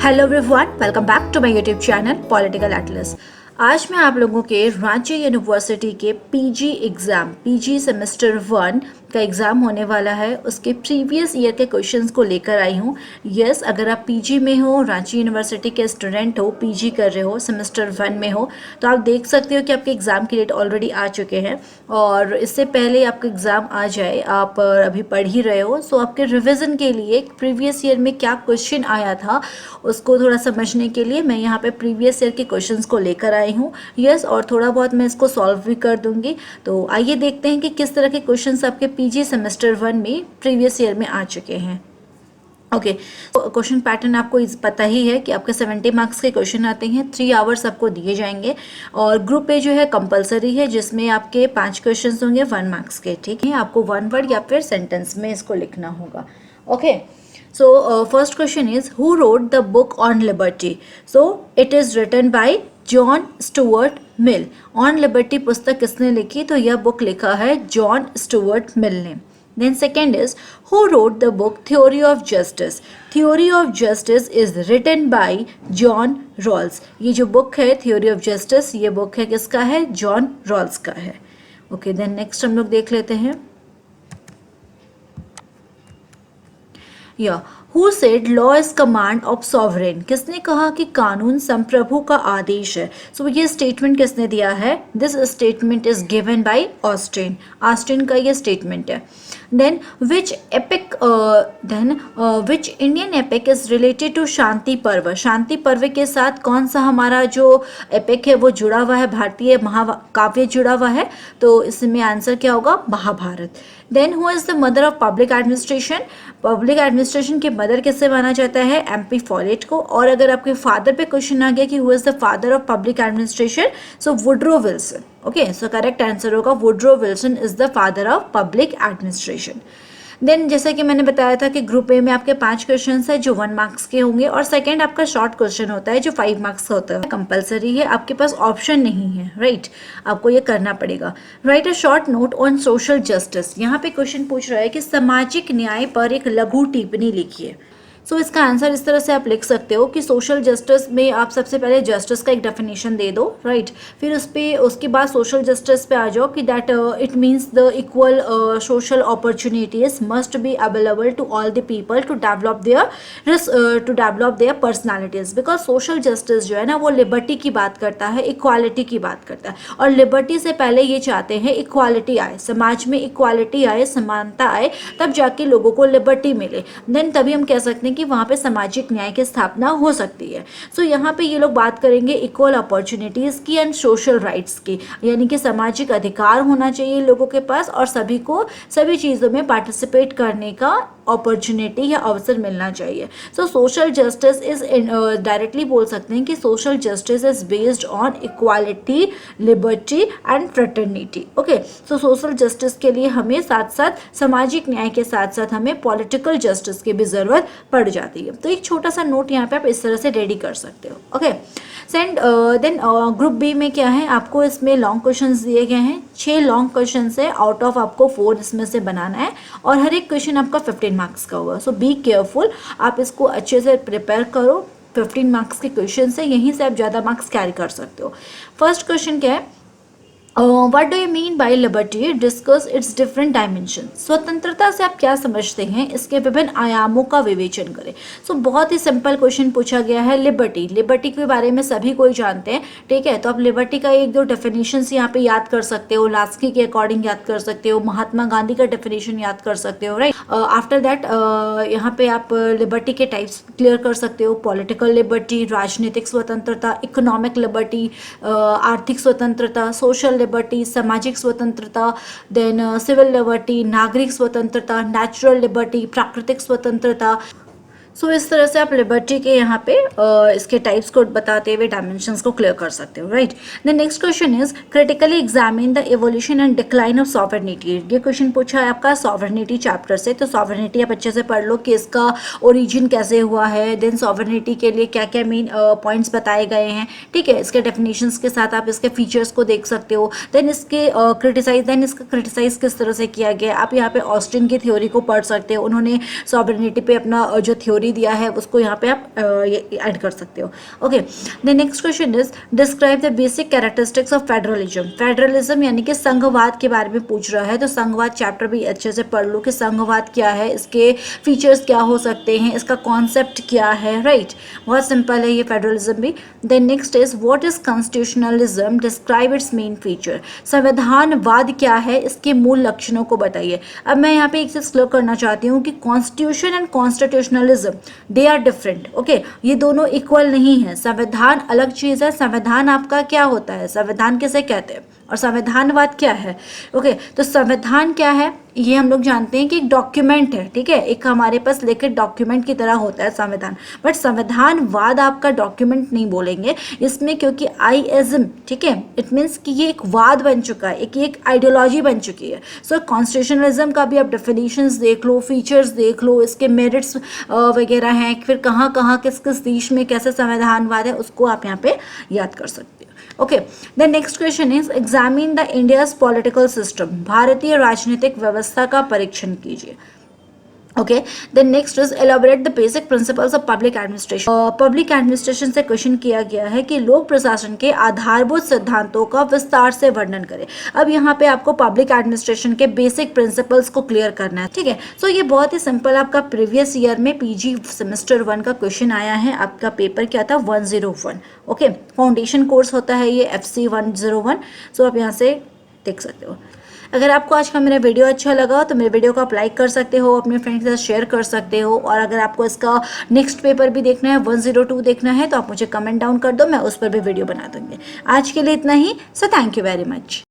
Hello everyone, welcome back to my YouTube channel Political Atlas. आज मैं आप लोगों के रांची यूनिवर्सिटी के पीजी सेमेस्टर 1 का एग्ज़ाम होने वाला है, उसके प्रीवियस ईयर के क्वेश्चंस को लेकर आई हूँ। यस, अगर आप पीजी में हो, रांची यूनिवर्सिटी के स्टूडेंट हो, पीजी कर रहे हो, सेमेस्टर 1 में हो, तो आप देख सकते हो कि आपके एग्ज़ाम के डेट ऑलरेडी आ चुके हैं। और इससे पहले आपका एग्ज़ाम आ जाए, आप अभी पढ़ ही रहे हो, सो आपके रिविज़न के लिए प्रीवियस ईयर में क्या क्वेश्चन आया था उसको थोड़ा समझने के लिए मैं यहाँ पे प्रीवियस ईयर के क्वेश्चंस को लेकर आई हूँ। यस, और थोड़ा बहुत मैं इसको सॉल्व भी कर दूंगी। तो आइए देखते हैं कि किस तरह के क्वेश्चंस आपके पीजी सेमेस्टर 1 में प्रीवियस ईयर में आ चुके हैं। ओके, क्वेश्चन पैटर्न आपको पता ही है कि आपके 70 मार्क्स के क्वेश्चन आते हैं, 3 आवर्स आपको दिए जाएंगे और ग्रुप पे जो है कंपलसरी है, जिसमें आपके 5 क्वेश्चन होंगे 1 मार्क्स के। ठीक है, आपको 1 वर्ड या फिर सेंटेंस में इसको लिखना होगा। Okay, so first question is, who wrote the book on liberty? So it is written by John Stuart mill. On liberty पुस्तक किसने लिखी? तो यह बुक लिखा है जॉन स्टुअर्ट मिल ने। Then second is, who wrote the book Theory of Justice? Theory of Justice is written by John Rawls. ये जो बुक है थ्योरी ऑफ जस्टिस, ये बुक है किसका है? जॉन रॉल्स का है। ओके, देन नेक्स्ट हम लोग देख लेते हैं। या who said law is command of sovereign? किसने कहा कि कानून संप्रभु का आदेश है? सो ये स्टेटमेंट किसने दिया है? This statement is given by Austin. Austin का ये स्टेटमेंट है। Then which Indian epic is related to Shanti Parva? Shanti पर्व के साथ कौन सा हमारा जो एपिक है वो जुड़ा हुआ है? भारतीय महाकाव्य जुड़ा हुआ है, तो इसमें आंसर क्या होगा? Mahabharata. Then who is the mother of public administration? Public administration के मदर किससे माना जाता है? एमपी फॉलेट को। और अगर आपके फादर पे क्वेश्चन आ गया कि who is the father of public administration, so Woodrow Wilson. Okay, so correct answer होगा Woodrow Wilson is the father of public administration. Then जैसा कि मैंने बताया था कि ग्रुप ए में आपके 5 क्वेश्चन है जो 1 मार्क्स के होंगे, और सेकंड आपका शॉर्ट क्वेश्चन होता है जो 5 मार्क्स का होता है। कंपलसरी है, आपके पास ऑप्शन नहीं है, राइट? आपको ये करना पड़ेगा। Right a short note on social justice. यहाँ पे क्वेश्चन पूछ रहा है कि सामाजिक न्याय पर एक लघु टिप्पणी लिखिए। सो इसका आंसर इस तरह से आप लिख सकते हो कि सोशल जस्टिस में आप सबसे पहले जस्टिस का एक डेफिनेशन दे दो, राइट? फिर उसके बाद सोशल जस्टिस पे आ जाओ कि that it means the equal social opportunities must be available to all the people to develop their personalities. Because social justice जो है ना, वो लिबर्टी की बात करता है, इक्वालिटी की बात करता है, और लिबर्टी से पहले ये चाहते हैं इक्वालिटी आए, समाज में इक्वालिटी आए, समानता आए, तब जाके लोगों को लिबर्टी मिले। देन तभी हम कह सकते हैं कि वहाँ पे सामाजिक न्याय की स्थापना हो सकती है। सो यहाँ पे ये लोग बात करेंगे इक्वल अपॉर्चुनिटीज़ की एंड सोशल राइट्स की, यानी कि सामाजिक अधिकार होना चाहिए लोगों के पास और सभी को सभी चीज़ों में पार्टिसिपेट करने का अपॉर्चुनिटी या अवसर मिलना चाहिए। सो सोशल जस्टिस इज डायरेक्टली बोल सकते हैं कि social justice is based on equality, liberty and fraternity. Okay, so social justice के लिए हमें साथ साथ सामाजिक न्याय के साथ साथ हमें पॉलिटिकल जस्टिस की भी ज़रूरत पड़ जाती है। तो एक छोटा सा नोट यहाँ पे आप इस तरह से रेडी कर सकते हो। ओके, देन ग्रुप बी में क्या है, आपको इसमें लॉन्ग क्वेश्चंस दिए गए हैं। 6 लॉन्ग क्वेश्चंस है, आउट ऑफ आपको 4 इसमें से बनाना है, और हर एक क्वेश्चन आपका 15 मार्क्स का होगा। सो बी केयरफुल, आप इसको अच्छे से प्रिपेयर करो। 15 मार्क्स के क्वेश्चन है, यहीं से आप ज़्यादा मार्क्स कैरी कर सकते हो। फर्स्ट क्वेश्चन क्या है? What do you mean by liberty? Discuss its different dimensions. स्वतंत्रता से आप क्या समझते हैं, इसके विभिन्न आयामों का विवेचन करें। सो बहुत ही सिंपल क्वेश्चन पूछा गया है। लिबर्टी के बारे में सभी कोई जानते हैं, ठीक है? तो आप लिबर्टी का 1-2 डेफिनेशन यहाँ पे याद कर सकते हो, लास्की के अकॉर्डिंग याद कर सकते हो, महात्मा गांधी का डेफिनेशन याद कर सकते हो, राइट? आफ्टर दैट यहाँ पे आप लिबर्टी के टाइप्स क्लियर कर सकते हो। पॉलिटिकल लिबर्टी, राजनीतिक स्वतंत्रता, इकोनॉमिक लिबर्टी, आर्थिक स्वतंत्रता, सोशल लिबर्टी, सामाजिक स्वतंत्रता, देन सिविल लिबर्टी, नागरिक स्वतंत्रता, नेचुरल लिबर्टी, प्राकृतिक स्वतंत्रता। सो इस तरह से आप लिबर्टी के यहाँ पे इसके टाइप्स को बताते हुए डायमेंशंस को क्लियर कर सकते हो, right? The next question is critically examine the evolution and decline of sovereignty. ये क्वेश्चन पूछा है आपका सॉवरेनिटी चैप्टर से, तो सॉवरेनिटी आप अच्छे से पढ़ लो कि इसका ओरिजिन कैसे हुआ है, देन सॉवरेनिटी के लिए क्या क्या मेन पॉइंट्स बताए गए हैं, ठीक है? इसके डेफिनेशंस के साथ आप इसके फीचर्स को देख सकते हो। देन इसका क्रिटिसाइज किस तरह से किया गया, आप यहाँ पे ऑस्टिन की थ्योरी को पढ़ सकते हो। उन्होंने सॉवरेनिटी पे अपना जो थ्योरी थ्योरी दिया है उसको यहाँ पे आप ऐड कर सकते हो। Okay, the next question is describe the basic characteristics of federalism. Federalism यानी कि संघवाद के बारे में पूछ रहा है, तो संघवाद चैप्टर भी अच्छे से पढ़ लो कि संघवाद क्या है, इसके फीचर्स क्या हो सकते हैं, इसका कॉन्सेप्ट क्या है, राइट। बहुत सिंपल है ये फेडरलिज्म भी। Then next is what is constitutionalism, describe its main feature. संविधानवाद क्या है, इसके मूल लक्षणों को बताइए। अब मैं यहाँ पे एक चीज क्लियर करना चाहती हूँ कि constitution and constitutionalism they are different. Okay, ये दोनों इक्वल नहीं है। संविधान अलग चीज है। संविधान आपका क्या होता है, संविधान किसे कहते हैं, और संविधानवाद क्या है। ओके, तो संविधान क्या है ये हम लोग जानते हैं कि एक डॉक्यूमेंट है, ठीक है, एक हमारे पास लिखित डॉक्यूमेंट की तरह होता है संविधान। बट संविधानवाद आपका डॉक्यूमेंट नहीं बोलेंगे इसमें, क्योंकि आईइज्म, ठीक है, इट मीन्स कि ये एक वाद बन चुका है, एक आइडियोलॉजी बन चुकी है। सो कॉन्स्टिट्यूशनलिज्म का भी आप डेफिनेशंस देख लो, फीचर्स देख लो, इसके मेरिट्स वगैरह हैं, फिर कहाँ कहाँ किस किस देश में कैसे संविधानवाद है, उसको आप यहाँ पे याद कर सकते हो। Okay, the next question is examine the India's political system. भारतीय राजनीतिक व्यवस्था का परीक्षण कीजिए। Okay, then next is elaborate the basic principles of public administration. Public administration से क्वेश्चन किया गया है कि लोक प्रशासन के आधारभूत सिद्धांतों का विस्तार से वर्णन करें। अब यहाँ पे आपको पब्लिक एडमिनिस्ट्रेशन के बेसिक प्रिंसिपल्स को क्लियर करना है, ठीक है। सो ये बहुत ही सिंपल आपका प्रीवियस ईयर में पीजी सेमेस्टर 1 का क्वेश्चन आया है। आपका पेपर क्या था, 101। ओके, फाउंडेशन कोर्स होता है ये FC 101। सो आप यहाँ से देख सकते हो। अगर आपको आज का मेरा वीडियो अच्छा लगा तो मेरे वीडियो को आप लाइक कर सकते हो, अपने फ्रेंड्स के साथ शेयर कर सकते हो, और अगर आपको इसका नेक्स्ट पेपर भी देखना है, 102 देखना है, तो आप मुझे कमेंट डाउन कर दो, मैं उस पर भी वीडियो बना दूंगी। आज के लिए इतना ही। So thank you very much.